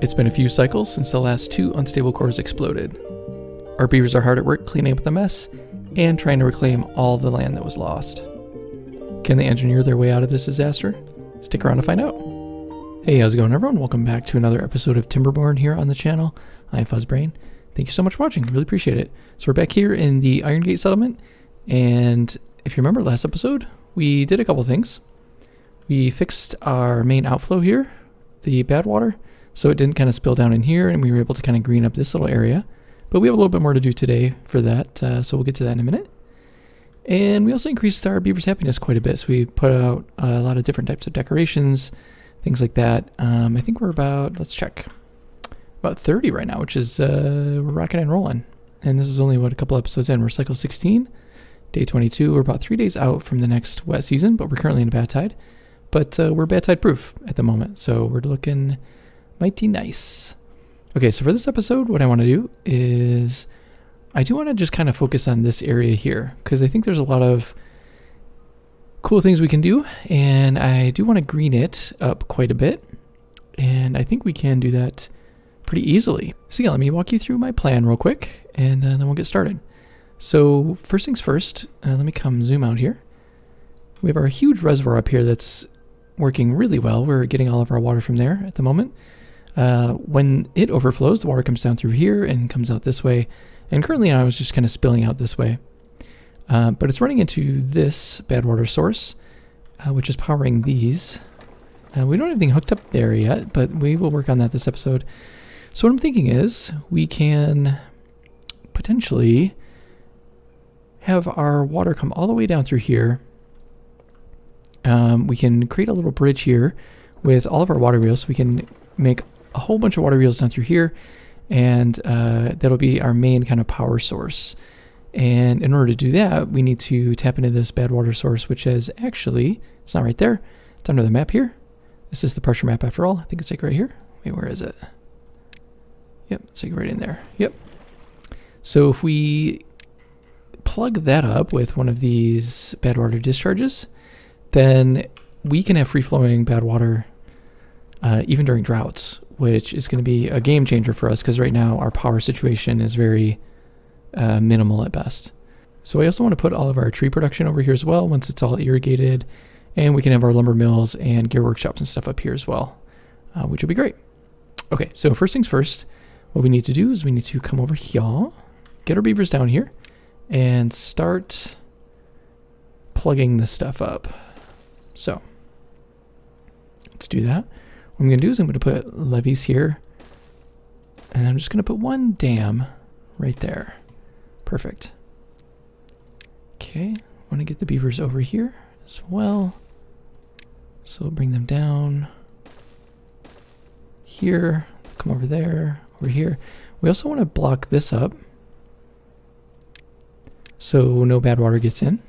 It's been a few cycles since the last 2 unstable cores exploded. Our beavers are hard at work cleaning up the mess and trying to reclaim all the land that was lost. Can they engineer their way out of this disaster? Stick around to find out. Hey, how's it going, everyone? Welcome back to another episode of Timberborn here on the channel. I'm Fuzzbrain. Thank you so much for watching. Really appreciate it. So we're back here in the Ironteeth settlement, and if you remember last episode, we did a couple things. We fixed our main outflow here, the badwater, so it didn't kind of spill down in here, and we were able to kind of green up this little area. But we have a little bit more to do today for that, so we'll get to that in a minute. And we also increased our beaver's happiness quite a bit, so we put out a lot of different types of decorations, things like that. I think we're about, let's check, about 30 right now, which is, we're rocking and rolling. And this is only, a couple episodes in. We're cycle 16, day 22. We're about 3 days out from the next wet season, but we're currently in bad tide. But we're bad tide proof at the moment, so we're looking mighty nice. Okay, so for this episode, what I want to do is I do want to just kind of focus on this area here, because I think there's a lot of cool things we can do, and I do want to green it up quite a bit, and I think we can do that pretty easily. So yeah, let me walk you through my plan real quick, and then we'll get started. So first things first, let me come zoom out here. We have our huge reservoir up here that's working really well. We're getting all of our water from there at the moment. When it overflows, the water comes down through here and comes out this way. And currently I was just kind of spilling out this way. But it's running into this badwater source, which is powering these. We don't have anything hooked up there yet, but we will work on that this episode. So what I'm thinking is we can potentially have our water come all the way down through here. We can create a little bridge here with all of our water wheels. So we can make a whole bunch of water wheels down through here, and that'll be our main kind of power source. And in order to do that, we need to tap into this bad water source, which is actually, it's not right there. It's under the map here. This is the pressure map after all. I think it's like right here. Wait, where is it? Yep, it's like right in there. Yep. So if we plug that up with one of these bad water discharges, then we can have free-flowing bad water even during droughts, which is going to be a game changer for us, because right now our power situation is very minimal at best. So I also want to put all of our tree production over here as well once it's all irrigated, and we can have our lumber mills and gear workshops and stuff up here as well, which will be great. Okay, so first things first, what we need to do is we need to come over here, get our beavers down here, and start plugging this stuff up. So let's do that. What I'm going to do is I'm going to put levees here, and I'm just going to put one dam right there. Perfect. Okay, I want to get the beavers over here as well. So we'll bring them down here, come over there, over here. We also want to block this up so no bad water gets in.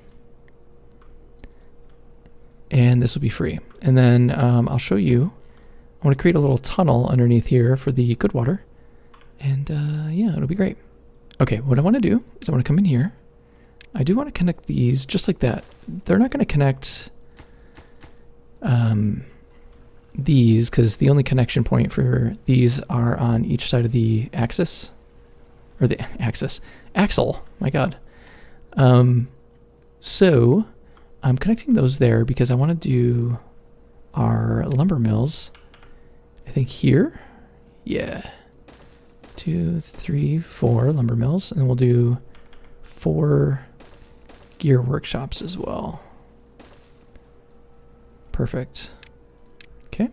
And this will be free. And then I'll show you. I want to create a little tunnel underneath here for the good water. And yeah, it'll be great. Okay, what I want to do is I want to come in here. I do want to connect these just like that. They're not going to connect these, because the only connection point for these are on each side of the axis. Or the axle. My God. So I'm connecting those there because I want to do our lumber mills, I think here. Yeah. 2, 3, 4 lumber mills. And then we'll do 4 gear workshops as well. Perfect. Okay.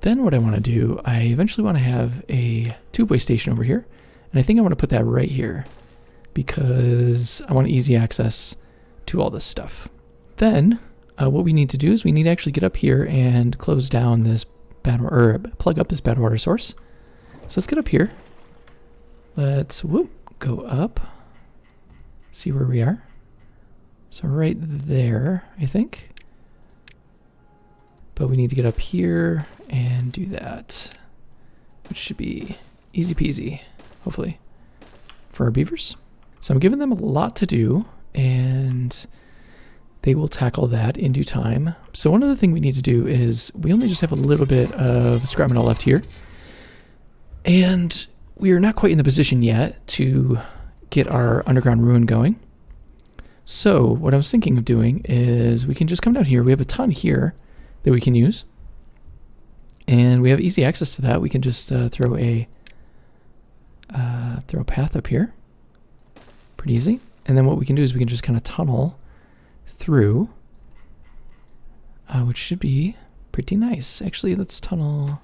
Then what I want to do, I eventually want to have a tubeway station over here. And I think I want to put that right here, because I want easy access to all this stuff. Then what we need to do is we need to actually get up here and close down this plug up this bad water source. So let's get up here. Let's go up. See where we are. So right there, I think. But we need to get up here and do that, which should be easy peasy, hopefully, for our beavers. So I'm giving them a lot to do, and they will tackle that in due time. So one other thing we need to do is we only just have a little bit of scrap metal left here. And we are not quite in the position yet to get our underground ruin going. So what I was thinking of doing is we can just come down here. We have a ton here that we can use. And we have easy access to that. We can just throw a path up here. Pretty easy. And then what we can do is we can just kind of tunnel through, which should be pretty nice. Actually, let's tunnel.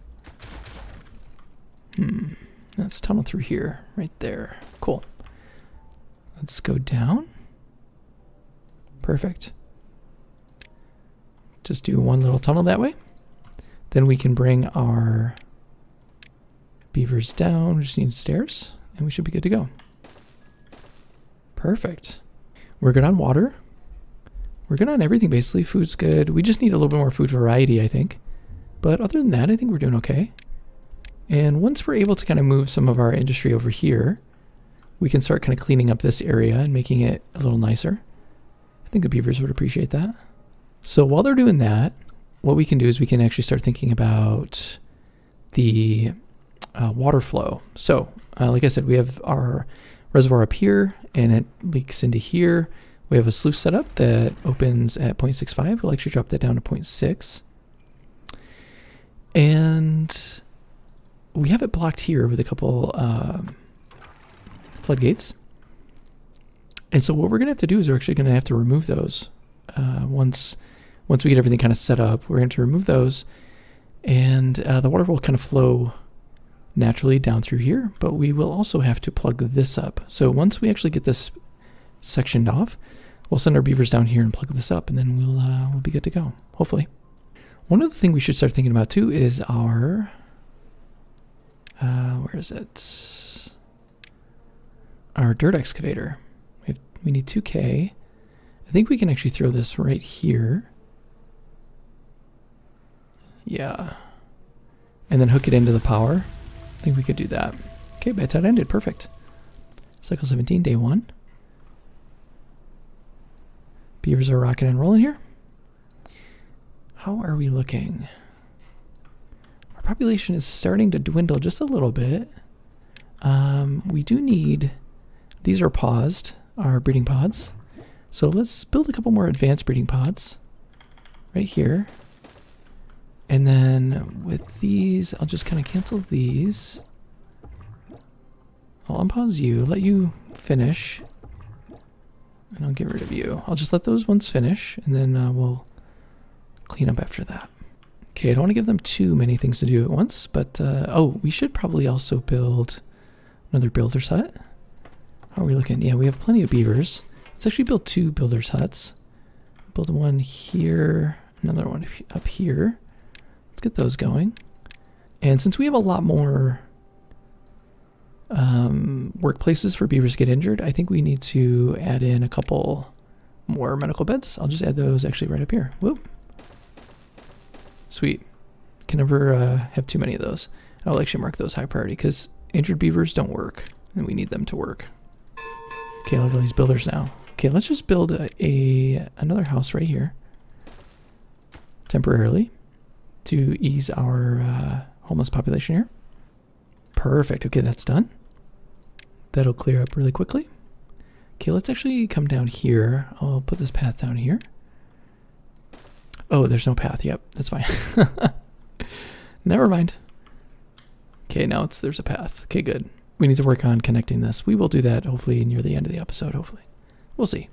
Let's tunnel through here, right there. Cool. Let's go down. Perfect. Just do one little tunnel that way. Then we can bring our beavers down. We just need stairs, and we should be good to go. Perfect. We're good on water. We're good on everything, basically. Food's good. We just need a little bit more food variety, I think. But other than that, I think we're doing okay. And once we're able to kind of move some of our industry over here, we can start kind of cleaning up this area and making it a little nicer. I think the beavers would appreciate that. So while they're doing that, what we can do is we can actually start thinking about the water flow. So like I said, we have our reservoir up here and it leaks into here. We have a sluice set up that opens at 0.65. We'll actually drop that down to 0.6. And we have it blocked here with a couple floodgates. And so what we're going to have to do is we're actually going to have to remove those. Once we get everything kind of set up, we're going to remove those. And the water will kind of flow naturally down through here. But we will also have to plug this up. So once we actually get this sectioned off, we'll send our beavers down here and plug this up. And then we'll be good to go, hopefully. One other thing we should start thinking about too is our... where is it? Our dirt excavator. We need 2K. I think we can actually throw this right here. Yeah. And then hook it into the power. I think we could do that. Okay, that's how it ended. Perfect. Cycle 17, day 1. Beavers are rocking and rolling here. How are we looking? Our population is starting to dwindle just a little bit. We do need... These are paused, our breeding pods. So let's build a couple more advanced breeding pods right here. And then with these, I'll just kind of cancel these. I'll unpause you, let you finish. And I'll get rid of you. I'll just let those ones finish, and then we'll clean up after that. Okay, I don't want to give them too many things to do at once, but oh, we should probably also build another builder's hut. How are we looking? Yeah, we have plenty of beavers. Let's actually build 2 builder's huts. Build one here, another one up here. Let's get those going. And since we have a lot more workplaces for beavers to get injured, I think we need to add in a couple more medical beds. I'll just add those actually right up here. Whoop. Sweet. Can never have too many of those. I'll actually mark those high priority because injured beavers don't work and we need them to work. Okay, look at all these builders now. Okay, let's just build another house right here temporarily to ease our homeless population here. Perfect. Okay, that's done. That'll clear up really quickly. Okay, let's actually come down here. I'll put this path down here. Oh, there's no path. Yep, that's fine. Never mind. Okay, now there's a path. Okay, good. We need to work on connecting this. We will do that hopefully near the end of the episode, hopefully. We'll see.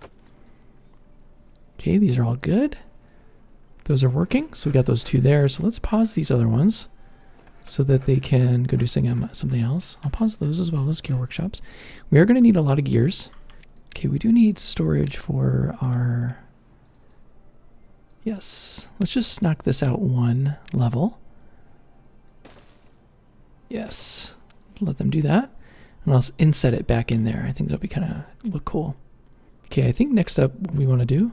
Okay, these are all good. Those are working. So we got those 2 there. So let's pause these other ones so that they can go do something else. I'll pause those as well, those gear workshops. We are going to need a lot of gears. Okay, we do need storage for our... Yes, let's just knock this out 1 level. Yes, let them do that. And I'll inset it back in there. I think that'll be kind of look cool. Okay, I think next up what we want to do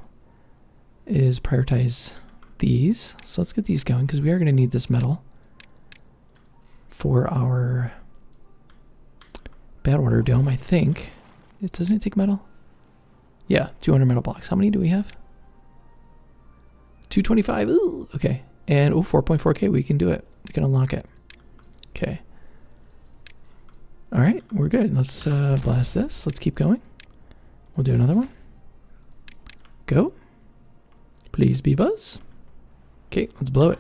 is prioritize these. So let's get these going because we are going to need this metal for our badwater dome, I think. Doesn't it take metal? Yeah, 200 metal blocks. How many do we have? 225. Ooh, okay. And 4.4K. We can do it. We can unlock it. Okay. All right, we're good. Let's blast this. Let's keep going. We'll do another one. Go. Please be buzz. Okay, let's blow it.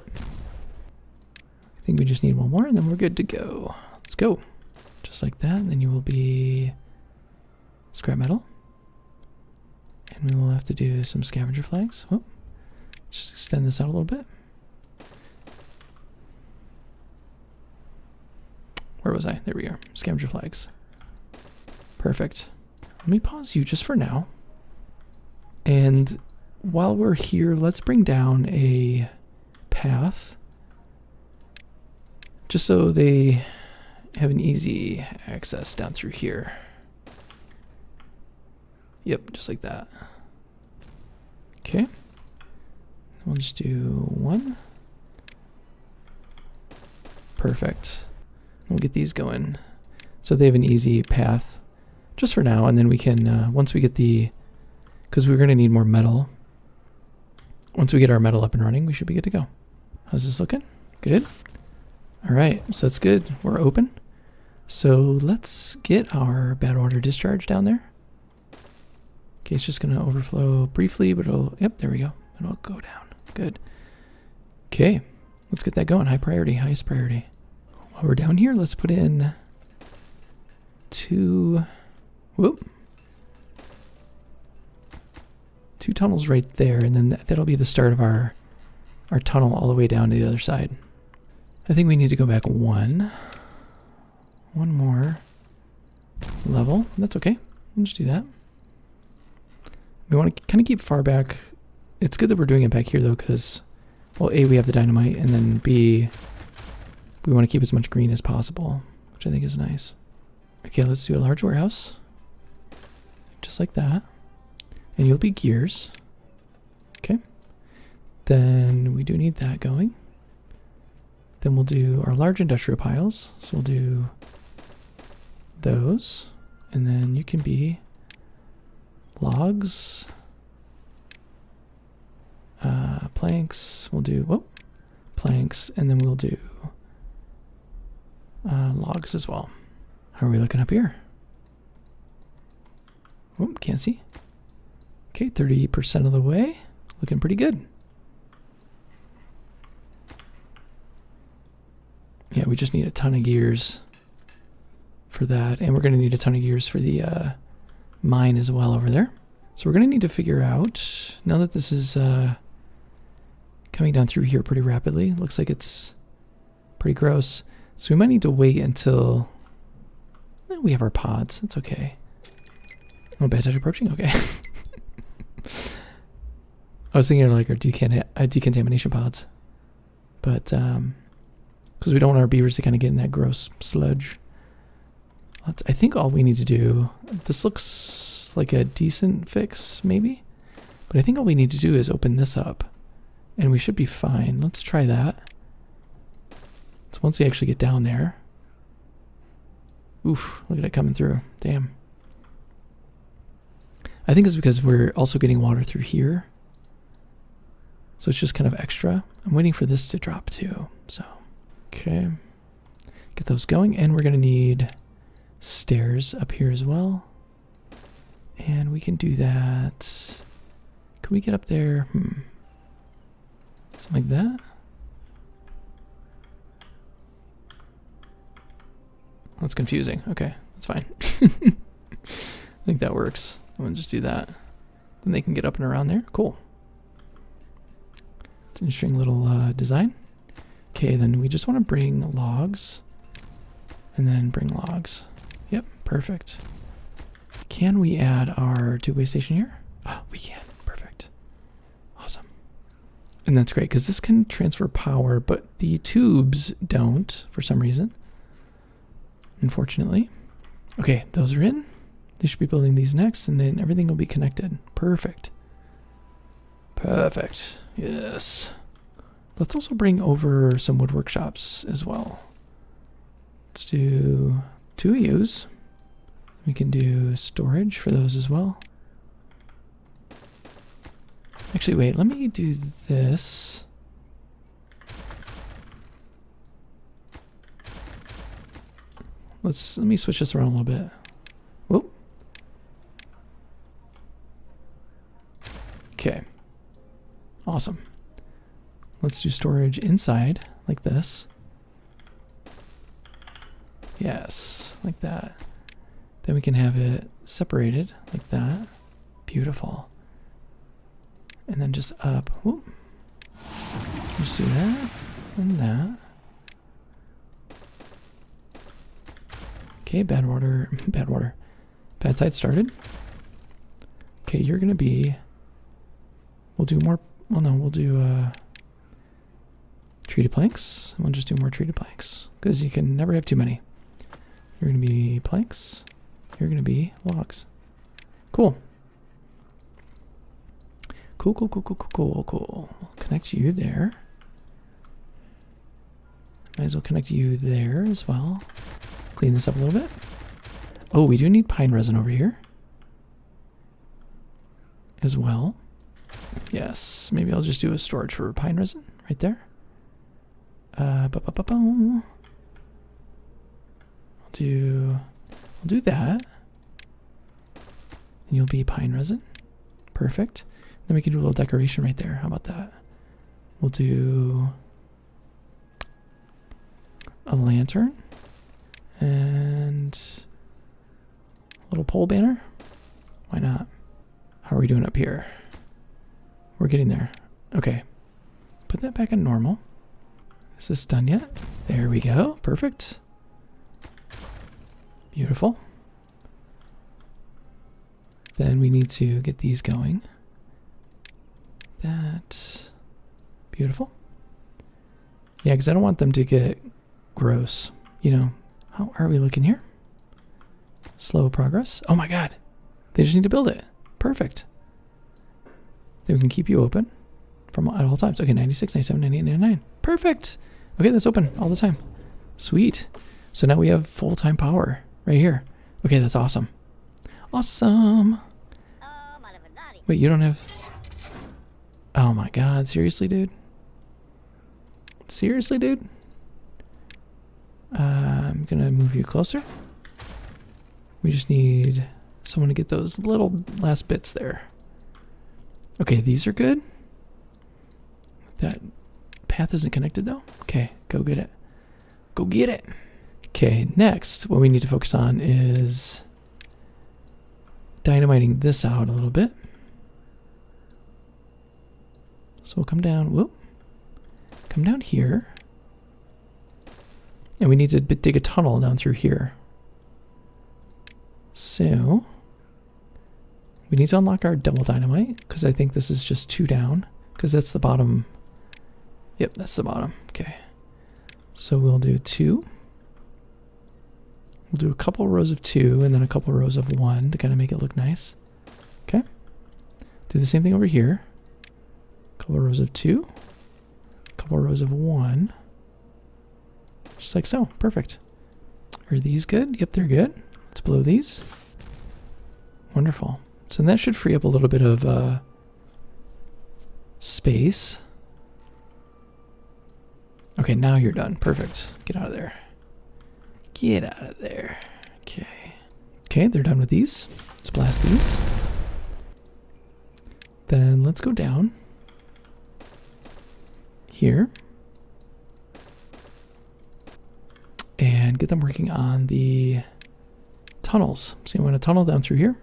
I think we just need one more and then we're good to go. Let's go. Just like that. And then you will be scrap metal. And we will have to do some scavenger flags. Whoop. Just extend this out a little bit. Where was I? There we are. Scavenger flags. Perfect. Let me pause you just for now. And while we're here, let's bring down a path. Just so they have an easy access down through here. Yep, just like that. Okay. We'll just do one. Perfect. We'll get these going. So they have an easy path just for now, and then we can, once we get the, because we're going to need more metal. Once we get our metal up and running, we should be good to go. How's this looking? Good. All right, so that's good. We're open. So let's get our badwater discharge down there. Okay, it's just going to overflow briefly, but it'll, yep, there we go. It'll go down. Good. Okay, let's get that going. High priority, highest priority. While we're down here, let's put in two tunnels right there, and then that'll be the start of our tunnel all the way down to the other side. I think we need to go back one more level. That's okay. We'll just do that. We want to kind of keep far back. It's good that we're doing it back here though, because, well, A, we have the dynamite, and then B, we want to keep as much green as possible, which I think is nice. Okay, let's do a large warehouse. Just like that. And you'll be gears. Okay. Then we do need that going. Then we'll do our large industrial piles. So we'll do those. And then you can be logs. Planks. We'll do, planks. And then we'll do logs as well. How are we looking up here? Whoop, can't see. Okay, 30% of the way. Looking pretty good. Yeah, we just need a ton of gears for that. And we're going to need a ton of gears for the mine as well over there. So we're going to need to figure out, now that this is coming down through here pretty rapidly. Looks like it's pretty gross. So we might need to wait until we have our pods. It's okay. Oh, bad tide approaching? Okay. I was thinking like our decontamination pods. But, because we don't want our beavers to kind of get in that gross sludge. I think all we need to do, this looks like a decent fix, maybe? But I think all we need to do is open this up. And we should be fine. Let's try that. So once they actually get down there. Oof, look at it coming through. Damn. I think it's because we're also getting water through here. So it's just kind of extra. I'm waiting for this to drop too. So, okay. Get those going. And we're going to need stairs up here as well. And we can do that. Can we get up there? Something like that. That's confusing. Okay, that's fine. I think that works. I'm gonna just do that. Then they can get up and around there. Cool. It's an interesting little design. Okay, then we just want to bring logs. And then bring logs. Yep, perfect. Can we add our two-way station here? Oh, we can. Perfect. Awesome. And that's great, because this can transfer power, but the tubes don't, for some reason. Unfortunately. Okay, those are in. They should be building these next, and then everything will be connected. Perfect. Perfect. Yes. Let's also bring over some wood workshops as well. Let's do 2 ewes. We can do storage for those as well. Actually, wait, let me do this. Let me switch this around a little bit. Whoop. Okay. Awesome. Let's do storage inside, like this. Yes, like that. Then we can have it separated, like that. Beautiful. And then just up. Whoop. Just do that and that. Okay, bad water. Bad water. Bad side started. Okay, you're gonna be... We'll do more... Well, no, we'll do treated planks. We'll just do more treated planks. Because you can never have too many. You're gonna be planks. You're gonna be logs. Cool. Cool, cool, cool, cool, cool, cool, cool. Connect you there. Might as well connect you there as well. Clean this up a little bit. Oh, we do need pine resin over here as well. Yes, maybe I'll just do a storage for pine resin right there. I'll do that. And you'll be pine resin. Perfect. Then we can do a little decoration right there. How about that? We'll do a lantern and a little pole banner. Why not? How are we doing up here? We're getting there. Okay. Put that back in normal. Is this done yet? There we go. Perfect. Beautiful. Then we need to get these going. That. Beautiful. Yeah, because I don't want them to get gross. You know, how are we looking here? Slow progress. Oh my god. They just need to build it. Perfect. Then we can keep you open from at all times. Okay, 96, 97, 98, 99. Perfect. Okay, that's open all the time. Sweet. So now we have full-time power right here. Okay, that's awesome. Awesome. Wait, you don't have... Oh my god, seriously, dude? Seriously, dude? I'm gonna move you closer. We just need someone to get those little last bits there. Okay, these are good. That path isn't connected though. Okay, go get it. Go get it. Okay, next, what we need to focus on is dynamiting this out a little bit. So we'll come down, whoop. Come down here. And we need to dig a tunnel down through here. So we need to unlock our double dynamite because I think this is just 2 down because that's the bottom. Yep, that's the bottom. Okay. So we'll do 2. We'll do a couple rows of 2 and then a couple rows of 1 to kind of make it look nice. Okay. Do the same thing over here. Couple rows of 2. Couple rows of 1. Just like so. Perfect. Are these good? Yep, they're good. Let's blow these. Wonderful. So that should free up a little bit of space. Okay, now you're done. Perfect. Get out of there. Get out of there. Okay. Okay, they're done with these. Let's blast these. Then let's go down here and get them working on the tunnels. So you want to tunnel down through here.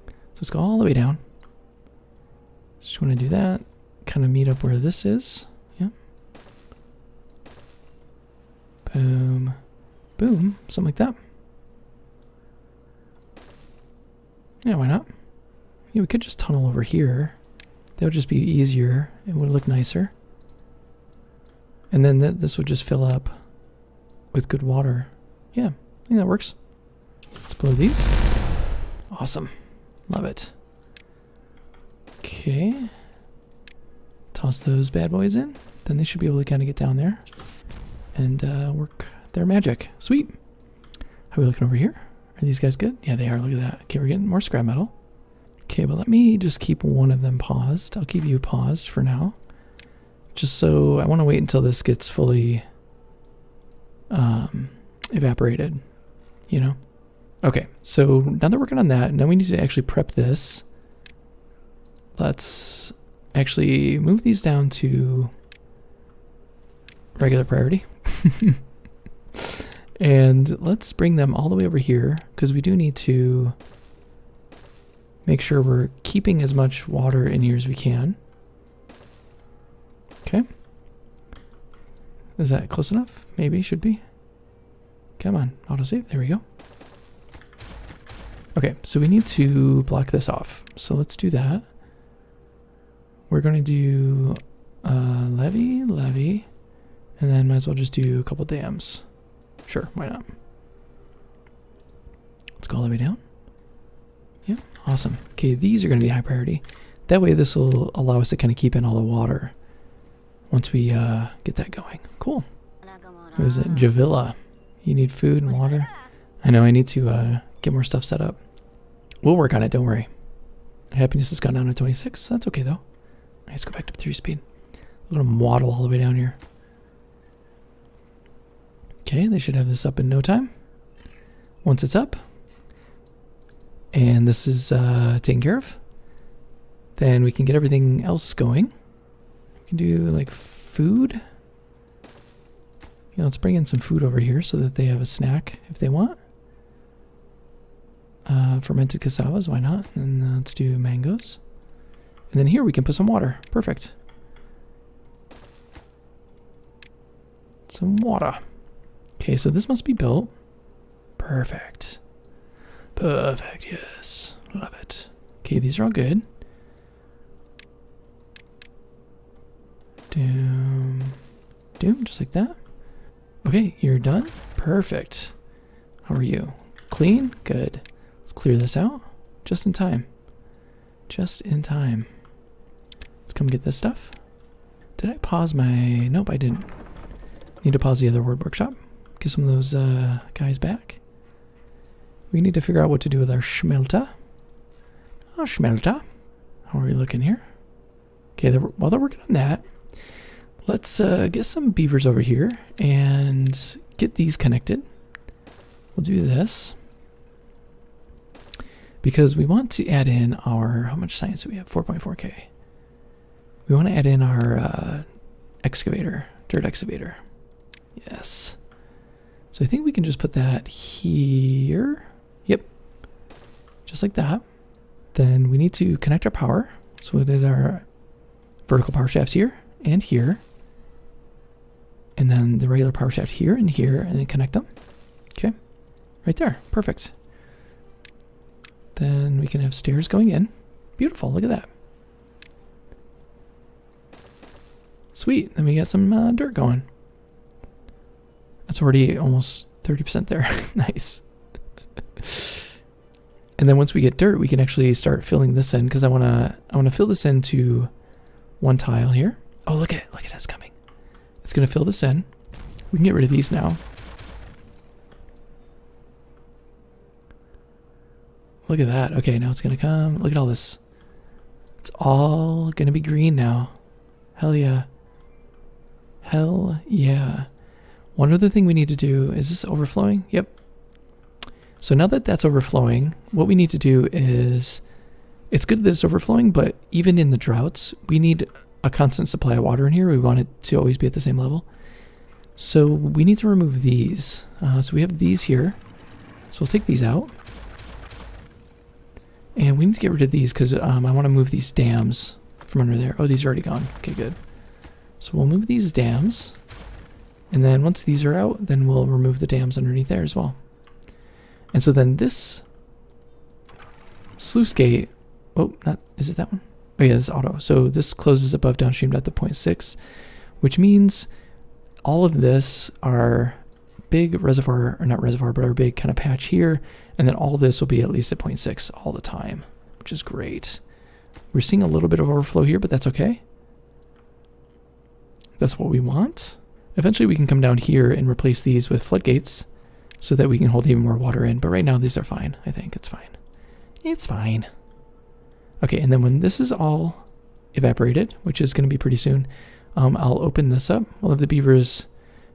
So let's go all the way down. Just want to do that. Kind of meet up where this is. Yep. Boom. Boom. Something like that. Yeah, why not? Yeah, we could just tunnel over here. That would just be easier. It would look nicer. And then this would just fill up with good water. Yeah, I think that works. Let's blow these. Awesome. Love it. Okay. Toss those bad boys in. Then they should be able to kind of get down there and work their magic. Sweet. How are we looking over here? Are these guys good? Yeah, they are. Look at that. Okay, we're getting more scrap metal. Okay, but let me just keep one of them paused. I'll keep you paused for now. Just so I want to wait until this gets fully evaporated, you know? Okay, so now that we're working on that, now we need to actually prep this. Let's actually move these down to regular priority. And let's bring them all the way over here, because we do need to make sure we're keeping as much water in here as we can. Okay. Is that close enough? Maybe, should be. Come on, autosave, there we go. Okay, so we need to block this off. So let's do that. We're going to do levee, and then might as well just do a couple dams. Sure, why not? Let's go all the way down. Yeah, awesome. Okay, these are going to be high priority. That way this will allow us to kind of keep in all the water once we get that going. Cool. What is it? Javilla. You need food and water? I know, I need to get more stuff set up. We'll work on it, don't worry. Happiness has gone down to 26. That's okay, though. Let's go back to 3 speed. We're going to waddle all the way down here. Okay, they should have this up in no time. Once it's up, and this is taken care of, then we can get everything else going. We can do, like, food. You know, let's bring in some food over here so that they have a snack if they want. Fermented cassavas, why not? And let's do mangoes. And then here we can put some water. Perfect. Some water. Okay, so this must be built. Perfect. Perfect, yes. Love it. Okay, these are all good. Doom. Doom, just like that. Okay, you're done. Perfect. How are you? Clean? Good. Let's clear this out. Just in time. Just in time. Let's come get this stuff. Did I pause my... Nope, I didn't. Need to pause the other word workshop. Get some of those guys back. We need to figure out what to do with our schmelta. Oh, schmelta. How are we looking here? Okay, while they're working on that, let's get some beavers over here and get these connected. We'll do this because we want to add in our, how much science do we have? 4.4k. We want to add in our excavator, dirt excavator. Yes. So I think we can just put that here. Yep. Just like that. Then we need to connect our power. So we did our vertical power shafts here and here. And then the regular power shaft here, and then connect them. Okay. Right there. Perfect. Then we can have stairs going in. Beautiful. Look at that. Sweet. Then we got some dirt going. That's already almost 30% there. Nice. And then once we get dirt, we can actually start filling this in because I wanna fill this into one tile here. Oh, look at us coming. It's gonna fill this in. We can get rid of these now. Look at that. Okay, now it's gonna come. Look at all this. It's all gonna be green now. Hell yeah. Hell yeah. One other thing we need to do, is this overflowing? Yep. So now that that's overflowing, what we need to do is, it's good that it's overflowing, but even in the droughts, we need a constant supply of water in here. We want it to always be at the same level. So we need to remove these. So we have these here. So we'll take these out. And we need to get rid of these because I want to move these dams from under there. Oh, these are already gone. Okay, good. So we'll move these dams. And then once these are out, then we'll remove the dams underneath there as well. And so then this sluice gate, oh, not, is it that one? Oh yeah, this is auto. So this closes above downstream at the 0.6, which means all of this are big reservoir, or not reservoir, but our big kind of patch here. And then all this will be at least at 0.6 all the time, which is great. We're seeing a little bit of overflow here, but that's okay. That's what we want. Eventually we can come down here and replace these with floodgates so that we can hold even more water in. But right now these are fine. I think it's fine. It's fine. Okay, and then when this is all evaporated, which is going to be pretty soon, I'll open this up. We'll have the beavers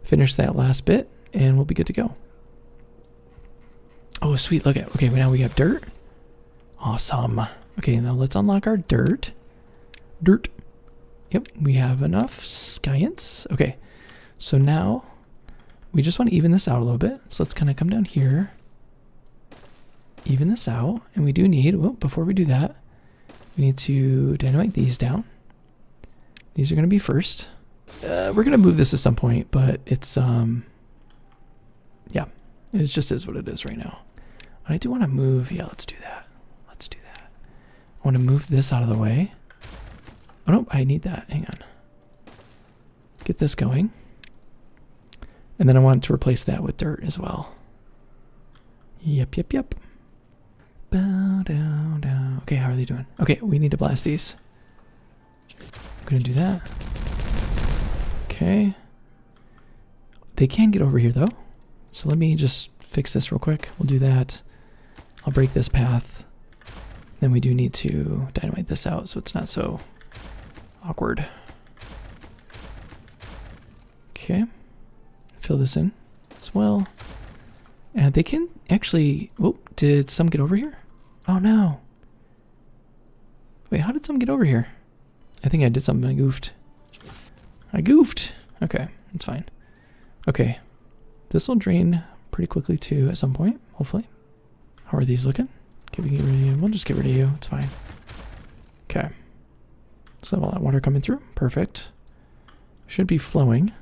finish that last bit, and we'll be good to go. Oh, sweet. Look at, okay, now we have dirt. Awesome. Okay, now let's unlock our dirt. Dirt. Yep, we have enough science. Okay, so now we just want to even this out a little bit. So let's kind of come down here, even this out, and we do need, well, before we do that, we need to dynamite these down. These are going to be first. We're going to move this at some point, but it's, yeah, it just is what it is right now. I do want to move, yeah, let's do that. Let's do that. I want to move this out of the way. Oh, no, I need that. Hang on. Get this going. And then I want to replace that with dirt as well. Yep, yep, yep. Bow down, down. Okay, how are they doing? Okay, we need to blast these. I'm going to do that. Okay. They can get over here, though. So let me just fix this real quick. We'll do that. I'll break this path. Then we do need to dynamite this out so it's not so awkward. Okay. Fill this in as well. And they can actually... Oh, did some get over here? Oh, no. Wait, how did some get over here? I think I did something. I goofed. I goofed. Okay, that's fine. Okay. This will drain pretty quickly, too, at some point, hopefully. How are these looking? Can we get rid of you? We'll just get rid of you. It's fine. Okay. So all that water coming through. Perfect. Should be flowing.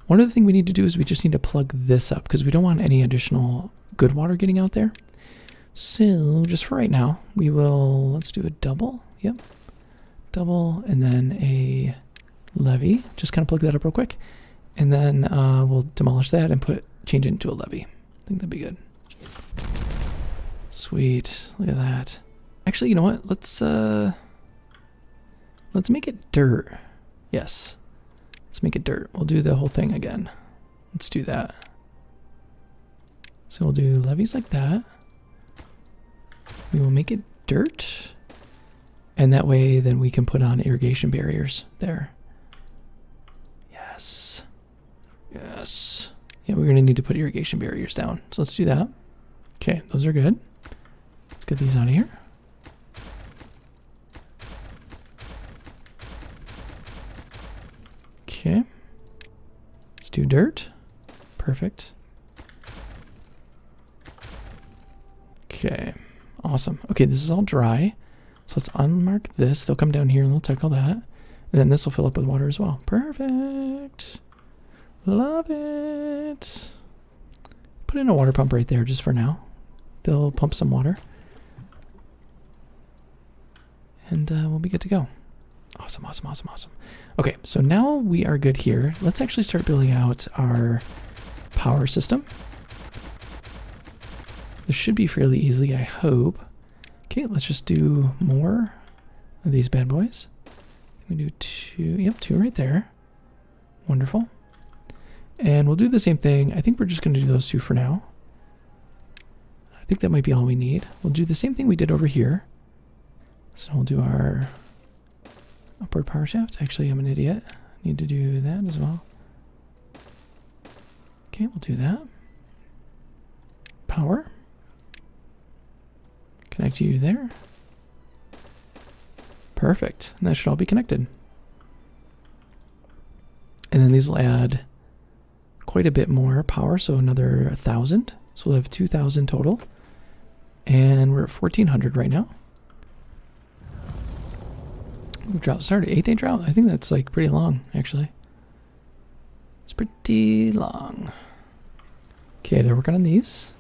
One other thing we need to do is we just need to plug this up because we don't want any additional good water getting out there. So just for right now, we will, let's do a double. Yep. Double and then a levee. Just kind of plug that up real quick. And then we'll demolish that and change it into a levee. I think that'd be good. Sweet. Look at that. Actually, you know what? Let's make it dirt. Yes. Let's make it dirt. We'll do the whole thing again. Let's do that. So we'll do levees like that. We will make it dirt. And that way then we can put on irrigation barriers there. Yes. Yes. Yeah, we're going to need to put irrigation barriers down. So let's do that. Okay, those are good. Let's get these out of here. Okay. Let's do dirt. Perfect. Okay. Awesome. Okay, this is all dry. So let's unmark this. They'll come down here and they'll tackle that. And then this will fill up with water as well. Perfect. Love it. Put in a water pump right there just for now. They'll pump some water. And we'll be good to go. Awesome, awesome, awesome, awesome. Okay, so now we are good here. Let's actually start building out our power system. This should be fairly easy, I hope. Okay, let's just do more of these bad boys. We do two, yep, two right there. Wonderful. And we'll do the same thing. I think we're just going to do those two for now. I think that might be all we need. We'll do the same thing we did over here. So we'll do our upward power shaft. Actually, I'm an idiot. Need to do that as well. Okay, we'll do that. Power. Connect you there. Perfect. And that should all be connected. And then these will add quite a bit more power, so another 1,000. So we'll have 2,000 total. And we're at 1,400 right now. Drought started. 8-day drought. I think that's like pretty long, actually. It's pretty long. Okay, they're working on these.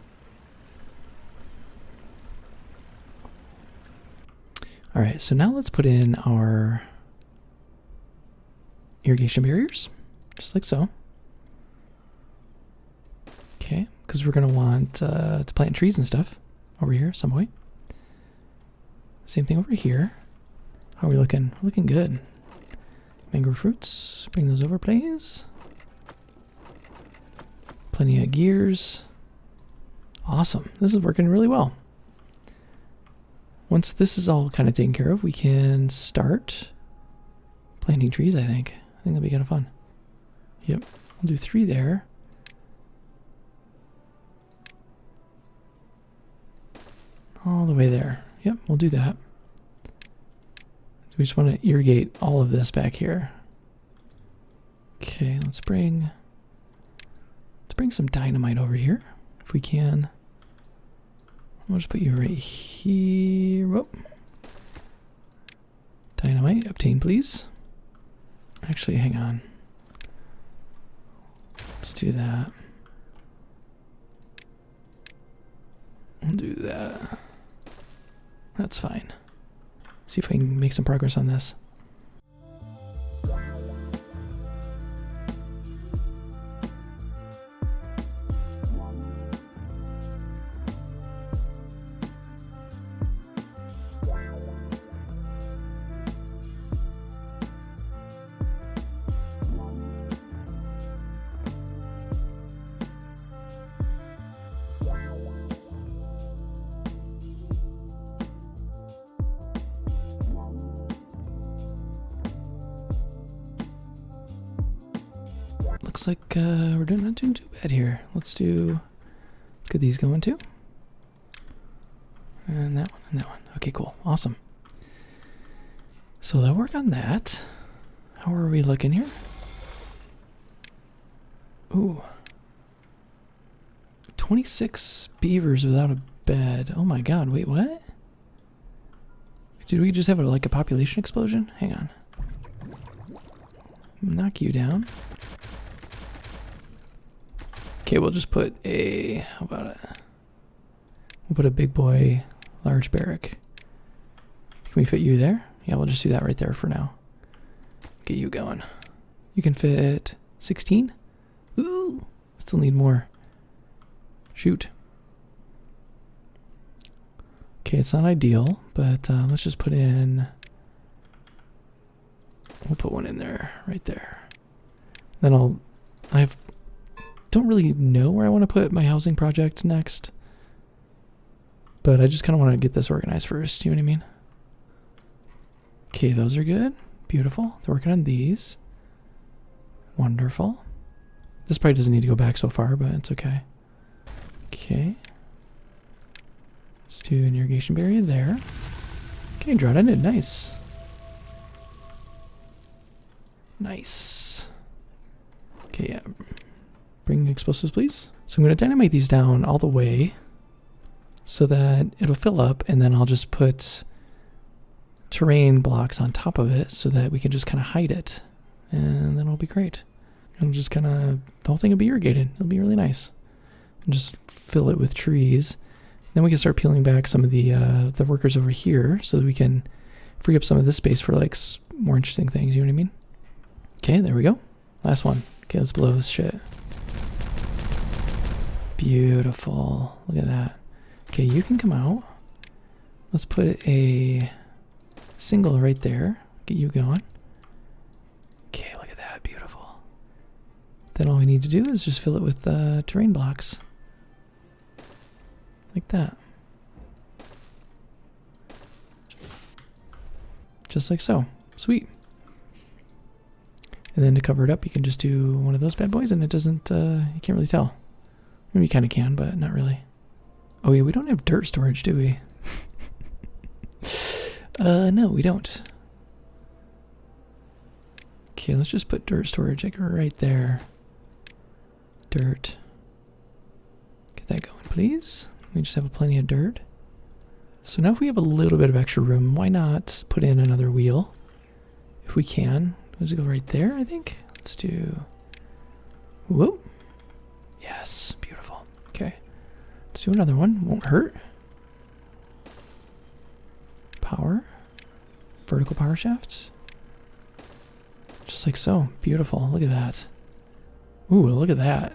All right, so now let's put in our irrigation barriers, just like so. Okay, because we're going to want to plant trees and stuff over here some way. Same thing over here. How are we looking? We're looking good. Mango fruits. Bring those over, please. Plenty of gears. Awesome. This is working really well. Once this is all kind of taken care of, we can start planting trees, I think. I think that'll be kind of fun. Yep, we'll do 3 there. All the way there. Yep, we'll do that. So we just want to irrigate all of this back here. Okay, let's bring some dynamite over here, if we can. We'll just put you right here. Whoop. Dynamite, obtain please. Actually, hang on. Let's do that. We'll do that. That's fine. See if we can make some progress on this. Looks like we're not doing too bad here. Let's get these going too. And that one and that one. Okay, cool. Awesome. So they'll work on that. How are we looking here? Ooh. 26 beavers without a bed. Oh my god, wait, what? Did we just have like a population explosion? Hang on. Knock you down. Okay, we'll just put a, how about it? We'll put a big boy, large barrack. Can we fit you there? Yeah, we'll just do that right there for now. Get you going. You can fit 16? Ooh, still need more. Shoot. Okay, it's not ideal, but let's just put in, we'll put one in there, right there. Then don't really know where I want to put my housing project next, but I just kind of want to get this organized first, you know what I mean? Okay, those are good. Beautiful. They're working on these. Wonderful. This probably doesn't need to go back so far, but it's okay. Okay. Let's do an irrigation barrier there. Okay, draw it in. Nice. Nice. Okay, yeah. Bring explosives, please. So I'm going to dynamite these down all the way so that it'll fill up, and then I'll just put terrain blocks on top of it so that we can just kind of hide it, and then it'll be great. And just kind of, the whole thing will be irrigated. It'll be really nice. And just fill it with trees. Then we can start peeling back some of the workers over here so that we can free up some of this space for like more interesting things, you know what I mean? Okay, there we go. Last one. Okay, let's blow this shit. Beautiful. Look at that. Okay, you can come out. Let's put a single right there. Get you going. Okay, look at that. Beautiful. Then all we need to do is just fill it with terrain blocks. Like that. Just like so. Sweet. And then to cover it up, you can just do one of those bad boys and it doesn't, you can't really tell. Maybe you kind of can, but not really. Oh yeah, we don't have dirt storage, do we? No, we don't. Okay, let's just put dirt storage like right there. Dirt. Get that going, please. We just have plenty of dirt. So now if we have a little bit of extra room, why not put in another wheel? If we can. Does it go right there, I think? Let's do... Whoa. Yes, beautiful. Okay. Let's do another one. Won't hurt. Power. Vertical power shafts. Just like so. Beautiful. Look at that. Ooh, look at that.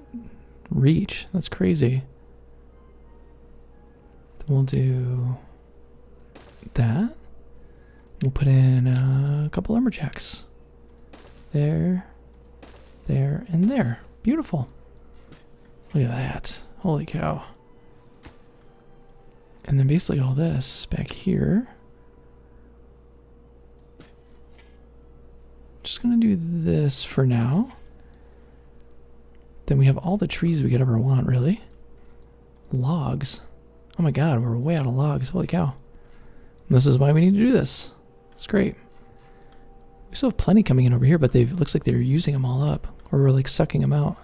Reach. That's crazy. Then we'll do that. We'll put in a couple lumberjacks. There, there, and there. Beautiful. Look at that. Holy cow. And then basically all this back here. Just gonna do this for now. Then we have all the trees we could ever want, really. Logs. Oh my god, we're way out of logs. Holy cow. And this is why we need to do this. It's great. We still have plenty coming in over here, but they looks like they're using them all up. Or we're like sucking them out.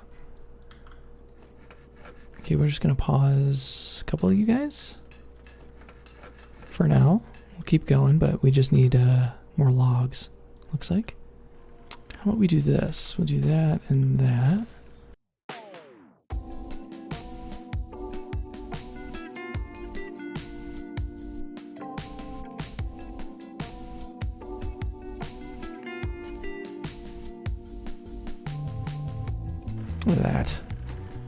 Okay, we're just gonna pause a couple of you guys. For now. We'll keep going, but we just need more logs, looks like. How about we do this? We'll do that and that. Look at that.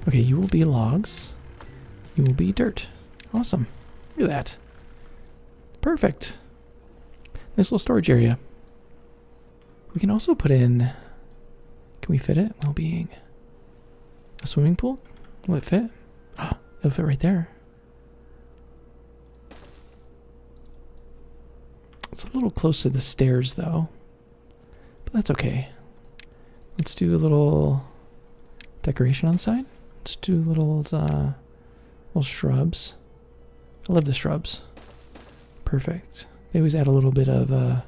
Okay, you will be logs. You will be dirt. Awesome. Look at that. Perfect. Nice little storage area. We can also put in... Can we fit it? Well-being. A swimming pool? Will it fit? Oh, it'll fit right there. It's a little close to the stairs, though. But that's okay. Let's do a little... decoration on the side. Let's do little shrubs. I love the shrubs. Perfect. They always add a little bit of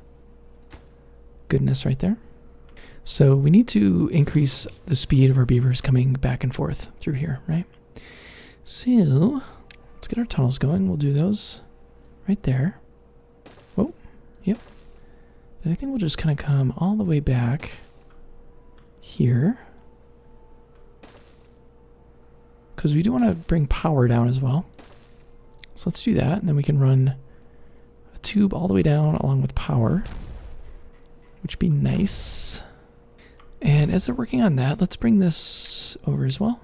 goodness right there. So we need to increase the speed of our beavers coming back and forth through here, right? So let's get our tunnels going. We'll do those right there. Whoa. Yep. Then I think we'll just kind of come all the way back here. Because we do want to bring power down as well. So let's do that, and then we can run a tube all the way down along with power, which would be nice. And as they're working on that, let's bring this over as well.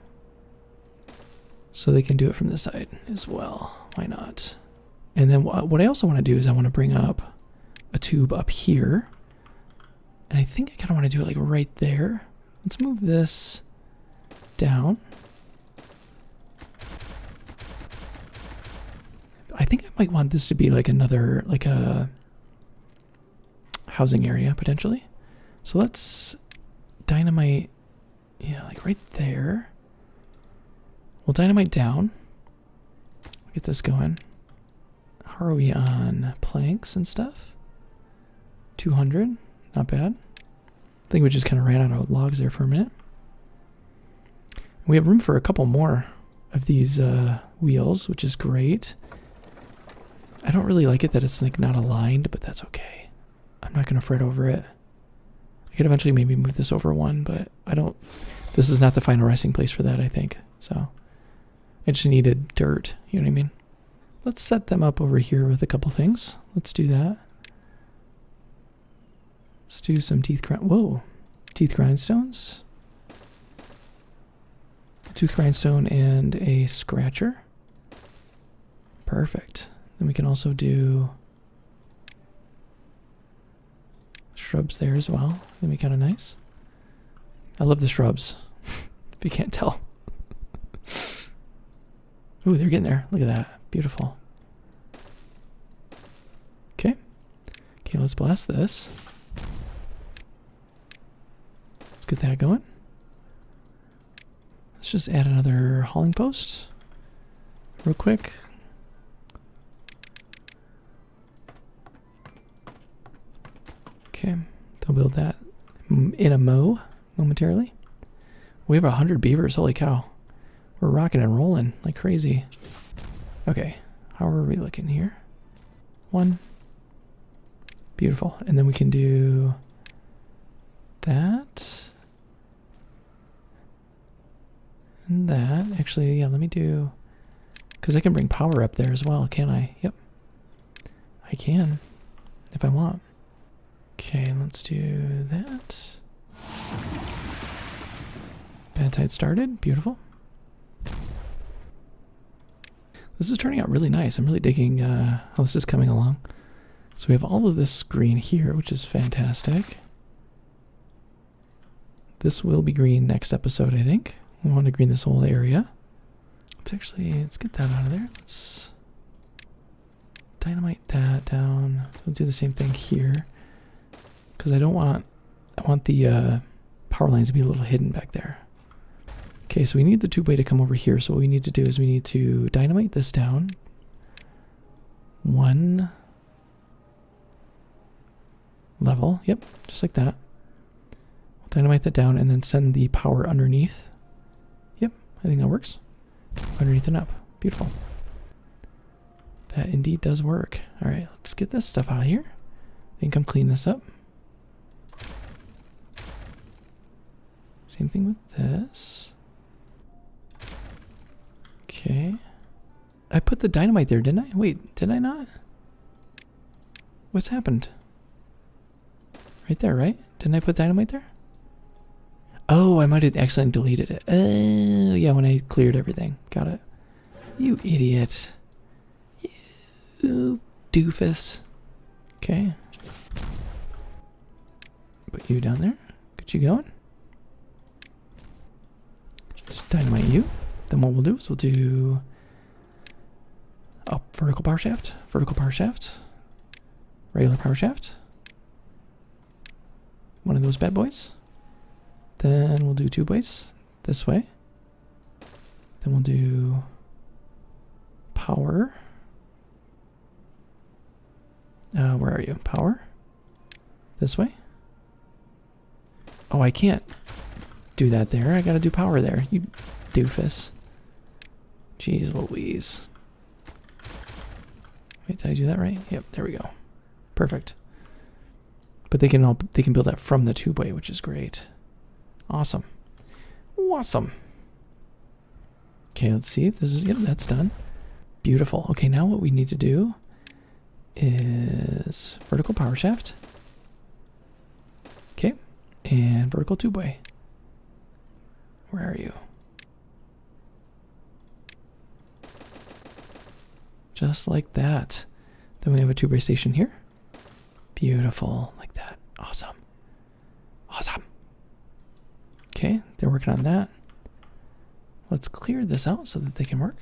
So they can do it from this side as well. Why not? And then what I also want to do is I want to bring up a tube up here. And I think I kind of want to do it like right there. Let's move this down. I think I might want this to be like another, like a housing area potentially. So let's dynamite, yeah, like right there. We'll dynamite down. Get this going. How are we on planks and stuff? 200, not bad. I think we just kind of ran out of logs there for a minute. We have room for a couple more of these wheels, which is great. I don't really like it that it's like not aligned, but that's okay. I'm not going to fret over it. I could eventually maybe move this over one, but I don't... This is not the final resting place for that, I think. So I just needed dirt, you know what I mean? Let's set them up over here with a couple things. Let's do that. Let's do some teeth teeth grindstones. A tooth grindstone and a scratcher. Perfect. Then we can also do shrubs there as well. That'd be kind of nice. I love the shrubs. If you can't tell. Ooh, they're getting there. Look at that. Beautiful. Okay. Okay, let's blast this. Let's get that going. Let's just add another hauling post real quick. Okay, they'll build that in a momentarily. We have 100 beavers, holy cow. We're rocking and rolling like crazy. Okay, how are we looking here? 1. Beautiful. And then we can do that. And that. Actually, yeah, let me do... Because I can bring power up there as well, can't I? Yep. I can, if I want. Okay, let's do that. Bad tide started. Beautiful. This is turning out really nice. I'm really digging how this is coming along. So we have all of this green here, which is fantastic. This will be green next episode, I think. We want to green this whole area. Let's get that out of there. dynamite that down. We'll do the same thing here. Because I want the power lines to be a little hidden back there. Okay, so we need the tube-way to come over here. So what we need to do is we need to dynamite this down. 1 level. Yep, just like that. We'll dynamite that down and then send the power underneath. Yep, I think that works. Underneath and up. Beautiful. That indeed does work. Alright, let's get this stuff out of here. I think I'm cleaning this up. Same thing with this. Okay. I put the dynamite there, didn't I? Wait, did I not? What's happened? Right there, right? Didn't I put dynamite there? Oh, I might have accidentally deleted it. Oh, yeah, when I cleared everything. Got it. You idiot. You doofus. Okay. Put you down there. Get you going. Let's dynamite you. Then what we'll do is we'll do up vertical power shaft, regular power shaft. One of those bad boys. Then we'll do 2 ways this way. Then we'll do power. Where are you? Power. This way. Oh, I can't do that there. I gotta do power there. You doofus. Jeez Louise. Wait, did I do that right? Yep, there we go. Perfect. But they can build that from the tube-way, which is great. Awesome. Awesome. Okay, let's see if this is, yep, that's done. Beautiful. Okay, now what we need to do is vertical power shaft. Okay, and vertical tube-way. Where are you? Just like that. Then we have a tube-way station here. Beautiful, like that. Awesome. Awesome. Okay, they're working on that. Let's clear this out so that they can work.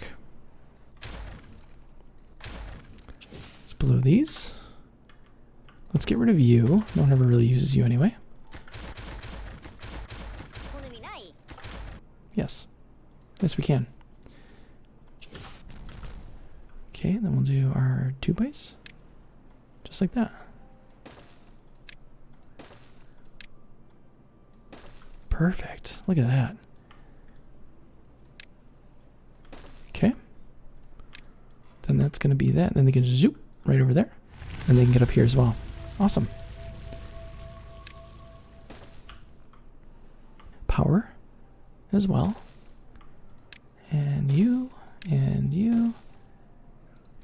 Let's blow these. Let's get rid of you. No one ever really uses you anyway. Yes. Yes, we can. Okay, then we'll do our tube-ways. Just like that. Perfect. Look at that. Okay. Then that's going to be that. Then they can zoop right over there. And they can get up here as well. Awesome. Power as well. And you. And you.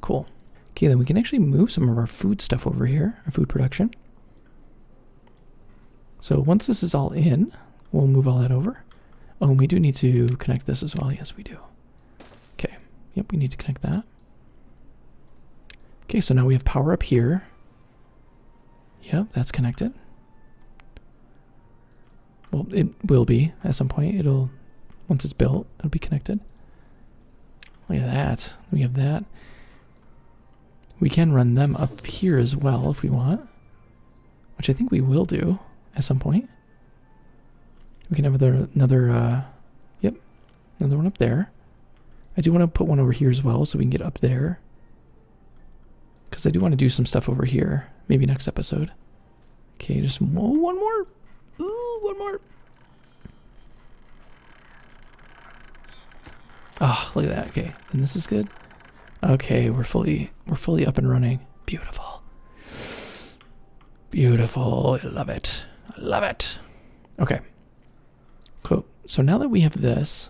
Cool. Okay, then we can actually move some of our food stuff over here. Our food production. So once this is all in, we'll move all that over. Oh, and we do need to connect this as well. Yes, we do. Okay. Yep, we need to connect that. Okay, so now we have power up here. Yep, that's connected. Well, it will be at some point. Once it's built, it'll be connected. Look at that. We have that. We can run them up here as well if we want, which I think we will do at some point. We can have another one up there. I do want to put one over here as well so we can get up there. Because I do want to do some stuff over here. Maybe next episode. Okay, just one more. Ooh, one more. Oh, look at that. Okay, and this is good. Okay, we're fully up and running. Beautiful. Beautiful. I love it. I love it. Okay. Cool. So now that we have this,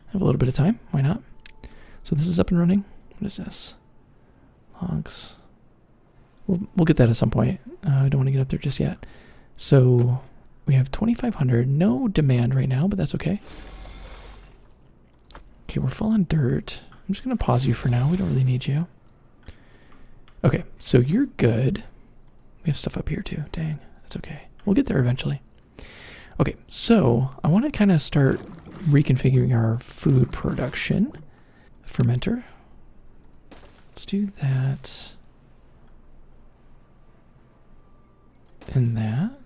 I have a little bit of time. Why not? So this is up and running. What is this? Logs. We'll get that at some point. I don't want to get up there just yet. So we have 2,500. No demand right now, but that's okay. Okay, we're full on dirt. I'm just going to pause you for now. We don't really need you. Okay, so you're good. We have stuff up here too. Dang, that's okay. We'll get there eventually. Okay, so I want to kind of start reconfiguring our food production. Fermenter. Let's do that. And that.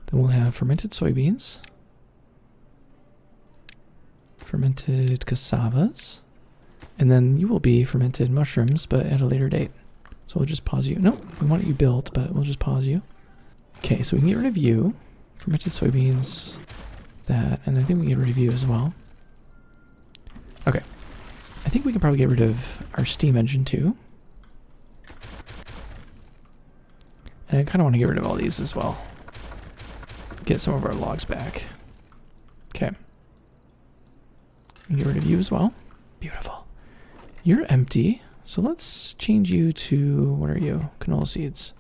Then we'll have fermented soybeans. Fermented cassavas. And then you will be fermented mushrooms, but at a later date. So we'll just pause you. Nope, we want you built, but we'll just pause you. Okay, so we can get rid of you. Fermented soybeans. That, and I think we can get rid of you as well. Okay. I think we can probably get rid of our steam engine too. And I kind of want to get rid of all these as well. Get some of our logs back. Okay. And get rid of you as well. Beautiful. You're empty. So let's change you to, what are you? Canola seeds.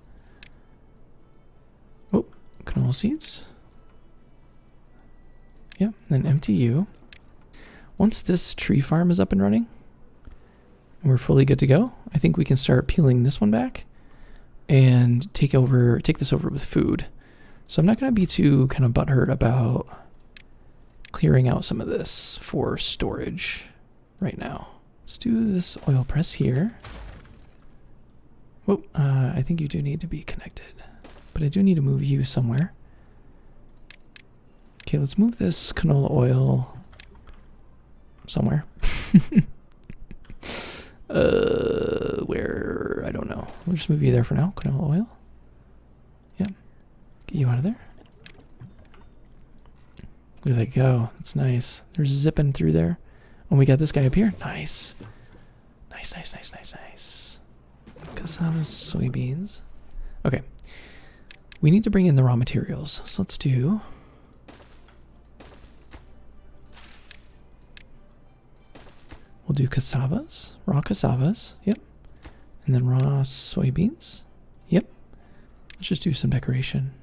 Oh, canola seeds. Yep, then empty you. Once this tree farm is up and running, and we're fully good to go, I think we can start peeling this one back and take this over with food. So I'm not going to be too kind of butthurt about clearing out some of this for storage right now. Let's do this oil press here. Whoop, I think you do need to be connected, but I do need to move you somewhere. Okay, let's move this canola oil somewhere. Where? I don't know. We'll just move you there for now. Canola oil. Yep. Get you out of there. Look at that go. That's nice. They're zipping through there. Oh, we got this guy up here. Nice. Nice, nice, nice, nice, nice. Cassava, soybeans. Okay. We need to bring in the raw materials. So let's do... We'll do cassavas, raw cassavas, yep. And then raw soybeans, yep. Let's just do some decoration.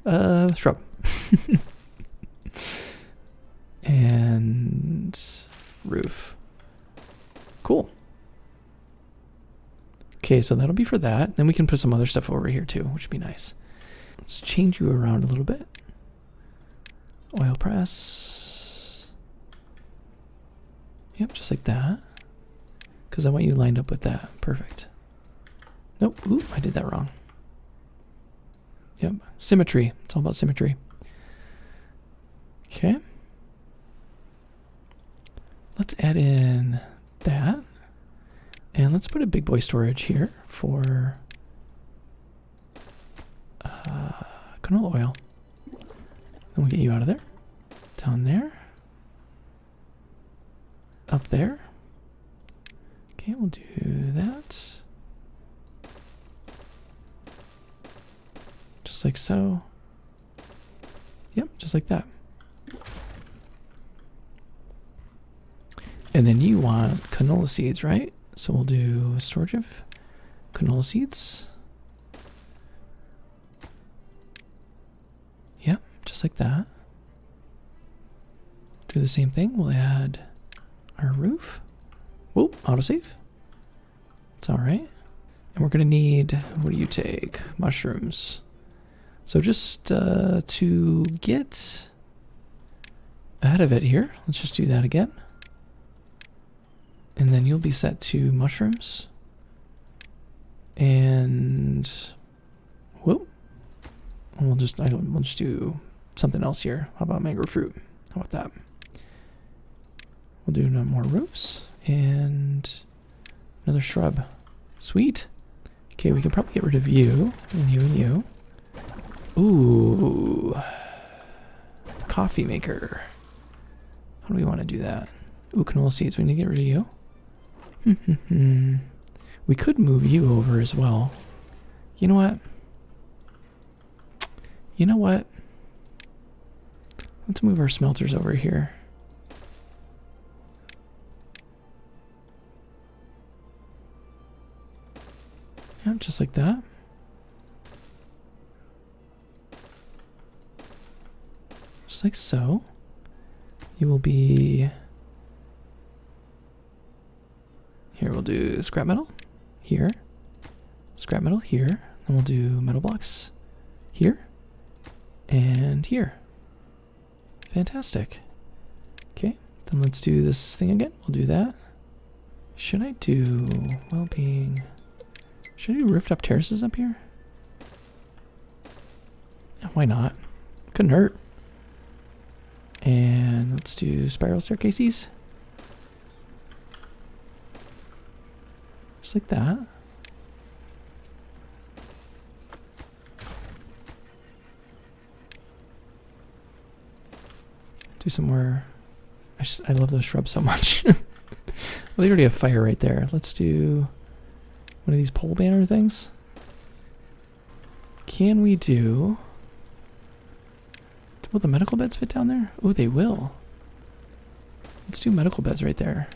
Shrub. And roof. Cool. Okay, so that'll be for that. Then we can put some other stuff over here too, which would be nice. Let's change you around a little bit. Oil press. Yep, just like that. Because I want you lined up with that. Perfect. Nope. Ooh, I did that wrong. Yep. Symmetry. It's all about symmetry. Okay. Let's add in that. And let's put a big boy storage here for canola oil. Then we'll get you out of there. Down there. Up there. Okay, we'll do that. Just like so. Yep, just like that. And then you want canola seeds, right? So we'll do storage of canola seeds. Yep, just like that. Do the same thing. We'll add our roof. Whoa, autosave. It's alright. And we're going to need, what do you take? Mushrooms. So just to get ahead of it here, let's just do that again. And then you'll be set to mushrooms. And whoop. We'll just do something else here. How about mango fruit? How about that? We'll do no more roofs and another shrub. Sweet. Okay, we can probably get rid of you and you and you. Ooh. Coffee maker. How do we want to do that? Ooh, canola seeds. We need to get rid of you. We could move you over as well. You know what? You know what? Let's move our smelters over here. Yeah, just like that. Just like so. You will be... Here, we'll do scrap metal. Here. Scrap metal here. Then we'll do metal blocks here. And here. Fantastic. Okay, then let's do this thing again. We'll do that. Should I do well-being? Should I do rooftop terraces up here? Yeah, why not? Couldn't hurt. And let's do spiral staircases. Just like that. Do some more. I love those shrubs so much. Well, they already have fire right there. Let's do one of these pole banner things. Can we do... Will the medical beds fit down there? Oh, they will. Let's do medical beds right there.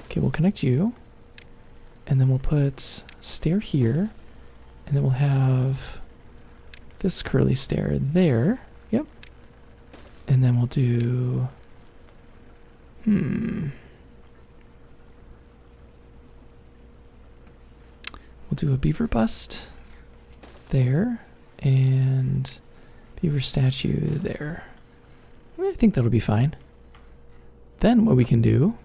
Okay, we'll connect you. And then we'll put stair here. And then we'll have this curly stair there. Yep. And then we'll do... We'll do a beaver bust there. And beaver statue there. I think that'll be fine. Then what we can do...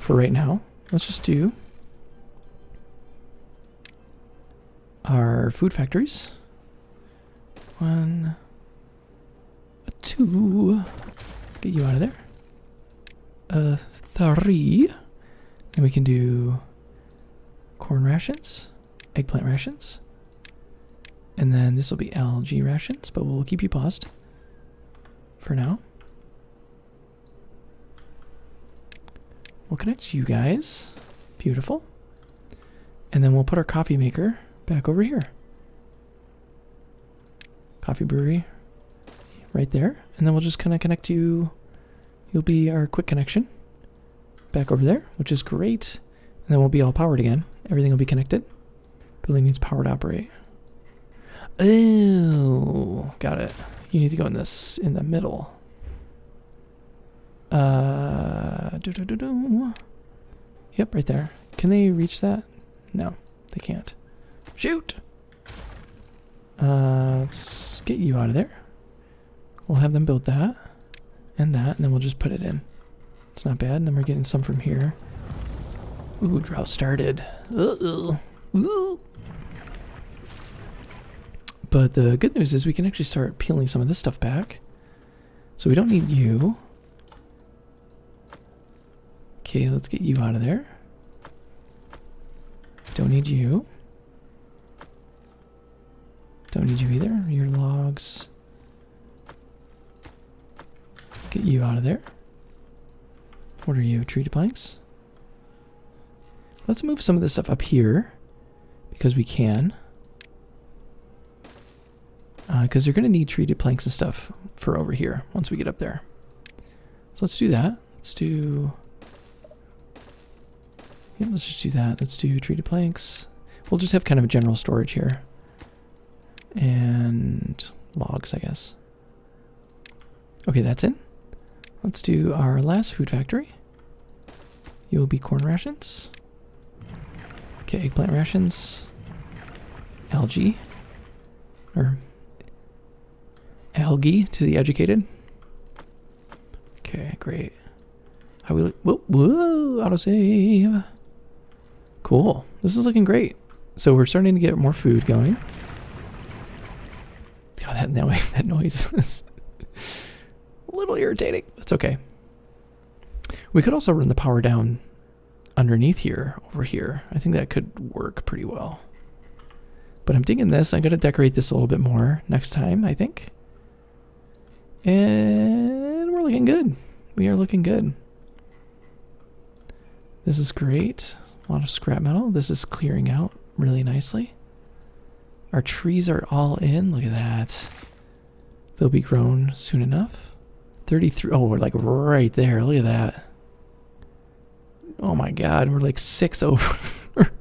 For right now, let's just do our food factories. 1, 2, get you out of there. 3, then we can do corn rations, eggplant rations, and then this will be algae rations, but we'll keep you paused for now. We'll connect you guys. Beautiful. And then we'll put our coffee maker back over here. Coffee brewery right there. And then we'll just kind of connect you. You'll be our quick connection back over there, which is great. And then we'll be all powered again. Everything will be connected. Building needs power to operate. Oh, got it. You need to go in the middle. Yep, right there. Can they reach that? No, they can't. Shoot! Let's get you out of there. We'll have them build that and that, and then we'll just put it in. It's not bad. And then we're getting some from here. Ooh, drought started. Uh-oh. Ooh. But the good news is we can actually start peeling some of this stuff back. So we don't need you. Okay, let's get you out of there. Don't need you. Don't need you either. Your logs. Get you out of there. What are you? Treated planks? Let's move some of this stuff up here. Because we can. Because you're going to need treated planks and stuff for over here once we get up there. So let's do that. Let's do... Yeah, let's just do that. Let's do treated planks. We'll just have kind of a general storage here. And logs, I guess. Okay, that's in. Let's do our last food factory. You'll be corn rations. Okay, eggplant rations. Algae. Or algae to the educated. Okay, great. How we look? Whoa, whoa, autosave. Cool. This is looking great. So we're starting to get more food going. God, that noise is a little irritating. That's okay. We could also run the power down underneath here, over here. I think that could work pretty well. But I'm digging this. I'm going to decorate this a little bit more next time, I think. And we're looking good. We are looking good. This is great. A lot of scrap metal. This is clearing out really nicely. Our trees are all in. Look at that. They'll be grown soon enough. 33. Oh, we're like right there. Look at that. Oh my God. We're like 6 over.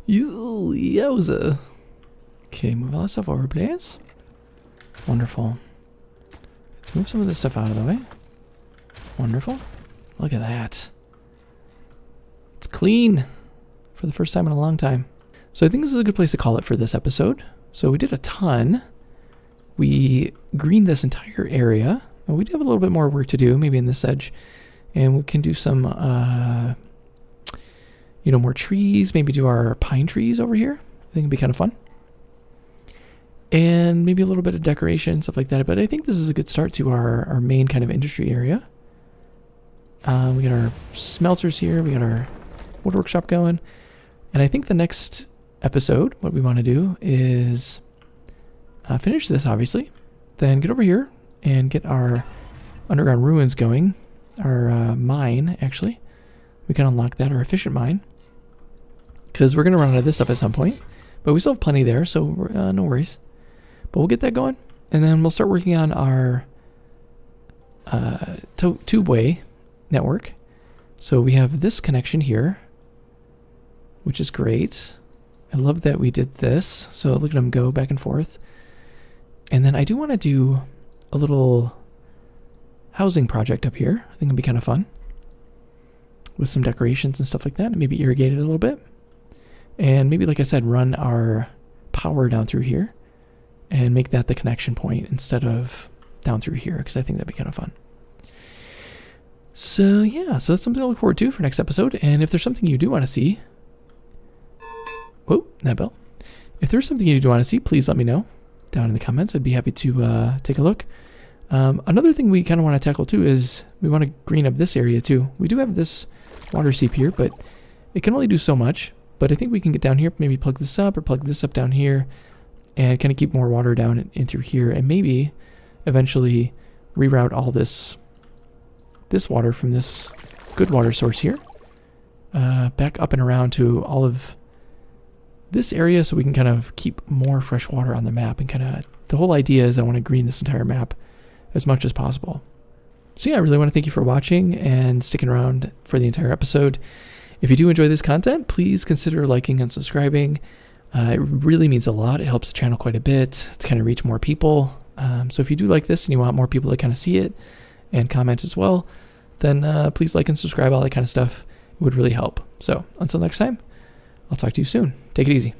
Yowza. Okay, move all that stuff over, please. Wonderful. Let's move some of this stuff out of the way. Wonderful. Look at that. It's clean for the first time in a long time. So I think this is a good place to call it for this episode. So we did a ton. We greened this entire area. And we do have a little bit more work to do, maybe in this edge. And we can do some, more trees. Maybe do our pine trees over here. I think it'd be kind of fun. And maybe a little bit of decoration, stuff like that. But I think this is a good start to our main kind of industry area. We got our smelters here. We got our wood workshop going. And I think the next episode, what we want to do is finish this, obviously. Then get over here and get our underground ruins going. Our mine, actually. We can unlock that, our efficient mine. Because we're going to run out of this stuff at some point. But we still have plenty there, so no worries. But we'll get that going. And then we'll start working on our tubeway network. So we have this connection here, which is great. I love that we did this. So look at them go back and forth. And then I do want to do a little housing project up here. I think it'll be kind of fun. With some decorations and stuff like that. And maybe irrigate it a little bit. And maybe, like I said, run our power down through here. And make that the connection point instead of down through here. Because I think that'd be kind of fun. So yeah, so that's something to look forward to for next episode. And if there's something you do want to see. Whoa, that bell. If there's something you do want to see, please let me know down in the comments. I'd be happy to take a look. Another thing we kind of want to tackle too is we want to green up this area too. We do have this water seep here, but it can only do so much. But I think we can get down here, maybe plug this up or plug this up down here and kind of keep more water down in through here and maybe eventually reroute all this water from this good water source here back up and around to all of this area so we can kind of keep more fresh water on the map and kind of, the whole idea is I want to green this entire map as much as possible. So yeah, I really want to thank you for watching and sticking around for the entire episode. If you do enjoy this content, please consider liking and subscribing. It really means a lot. It helps the channel quite a bit to kind of reach more people. So if you do like this and you want more people to kind of see it and comment as well, then please like and subscribe, all that kind of stuff. It would really help. So until next time, I'll talk to you soon. Take it easy.